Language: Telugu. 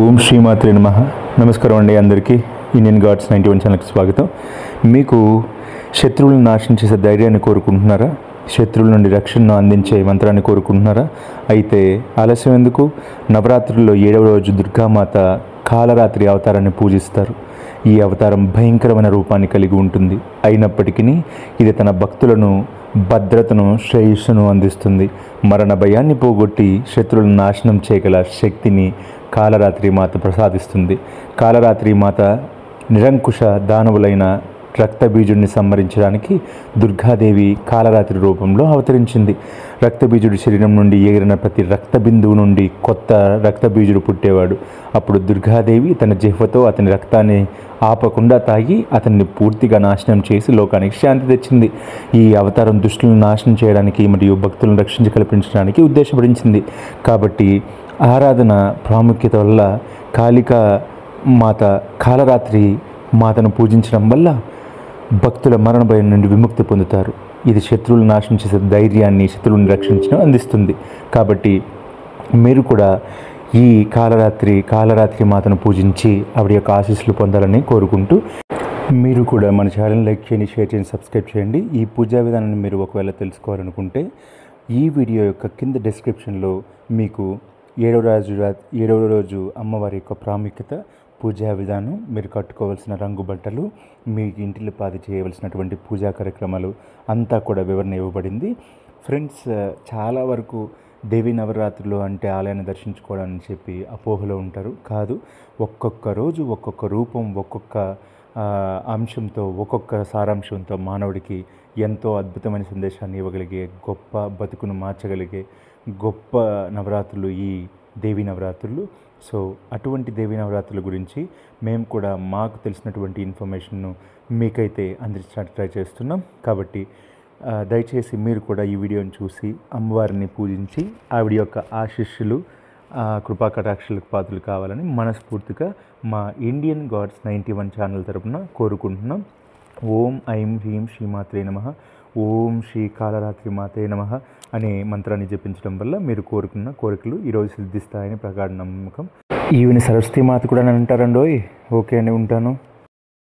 ఓం శ్రీమాత్రే నమః. నమస్కారం అండి అందరికీ. ఇండియన్ గాడ్స్ 91 ఛానల్కి స్వాగతం. మీకు శత్రువులను నాశనం చేసే ధైర్యాన్ని కోరుకుంటున్నారా? శత్రువుల నుండి రక్షణను అందించే మంత్రాన్ని కోరుకుంటున్నారా? అయితే ఆలస్యం ఎందుకు? నవరాత్రుల్లో 7వ రోజు దుర్గామాత కాలరాత్రి అవతారాన్ని పూజిస్తారు. ఈ అవతారం భయంకరమైన రూపాన్ని కలిగి ఉంటుంది. అయినప్పటికీ ఇది తన భక్తులను భద్రతను, శ్రేయస్సును అందిస్తుంది. మరణ భయాన్ని పోగొట్టి శత్రువులను నాశనం చేయగల శక్తిని కాలరాత్రి మాత ప్రసాదిస్తుంది. కాలరాత్రి మాత నిరంకుశ దానవులైన రక్తబీజుడిని సంహరించడానికి దుర్గాదేవి కాలరాత్రి రూపంలో అవతరించింది. రక్తబీజుడి శరీరం నుండి ఎగిరిన ప్రతి రక్త బిందువు నుండి కొత్త రక్తబీజుడు పుట్టేవాడు. అప్పుడు దుర్గాదేవి తన జిహ్వతో అతని రక్తాన్ని ఆపకుండా తాగి అతన్ని పూర్తిగా నాశనం చేసి లోకానికి శాంతి తెచ్చింది. ఈ అవతారం దుష్టులను నాశనం చేయడానికి మరియు భక్తులను రక్షించి కల్పించడానికి ఉద్దేశపడించింది. కాబట్టి ఆరాధన ప్రాముఖ్యత వల్ల కాళికా మాత కాలరాత్రి మాతను పూజించడం వల్ల భక్తుల మరణ భయం నుండి విముక్తి పొందుతారు. ఇది శత్రువులను నాశనం చేసే ధైర్యాన్ని, శత్రువులను రక్షించడం అందిస్తుంది. కాబట్టి మీరు కూడా ఈ కాలరాత్రి మాతను పూజించి ఆవిడ యొక్క ఆశీస్సులు పొందాలని కోరుకుంటూ, మీరు కూడా మన ఛానల్ లైక్ చేయండి, షేర్ చేయండి, సబ్స్క్రైబ్ చేయండి. ఈ పూజా విధానాన్ని మీరు ఒకవేళ తెలుసుకోవాలనుకుంటే ఈ వీడియో యొక్క కింద డిస్క్రిప్షన్లో మీకు 7వ రోజు అమ్మవారి యొక్క ప్రాముఖ్యత, పూజా విధానం, మీరు కట్టుకోవాల్సిన రంగు బట్టలు, మీ ఇంటిలో పాది చేయవలసినటువంటి పూజా కార్యక్రమాలు అంతా కూడా వివరణ ఇవ్వబడింది. ఫ్రెండ్స్, చాలా వరకు దేవీ నవరాత్రులు అంటే ఆలయాన్ని దర్శించుకోవడానికి చెప్పి అపోహలో ఉంటారు. కాదు, ఒక్కొక్క రోజు ఒక్కొక్క రూపం, ఒక్కొక్క అంశంతో, ఒక్కొక్క సారాంశంతో మానవుడికి ఎంతో అద్భుతమైన సందేశాన్ని ఇవ్వగలిగే, గొప్ప బతుకును మార్చగలిగే గొప్ప నవరాత్రులు ఈ దేవీ నవరాత్రులు. సో అటువంటి దేవీ నవరాత్రుల గురించి మేము కూడా మాకు తెలిసినటువంటి ఇన్ఫర్మేషన్ను మీకైతే అందించడానికి ట్రై చేస్తున్నాం. కాబట్టి దయచేసి మీరు కూడా ఈ వీడియోని చూసి అమ్మవారిని పూజించి ఆవిడ యొక్క ఆశీస్సులు, కృపా కటాక్షలకు పాత్రలు కావాలని మనస్ఫూర్తిగా మా ఇండియన్ గాడ్స్ 91 ఛానల్ తరపున కోరుకుంటున్నాం. ఓం ఐం హ్రీం శ్రీమాత్రే నమః, ఓం శ్రీ కాలరాత్రి మాతే నమః అనే మంత్రాన్ని జపించడం వల్ల మీరు కోరుకున్న కోరికలు ఈరోజు సిద్ధిస్తాయని ప్రగాఢ నమ్మకం. ఈవిని సరస్వతి మాత కూడా అని అంటారండోయ్. ఓకే అండి, ఉంటాను.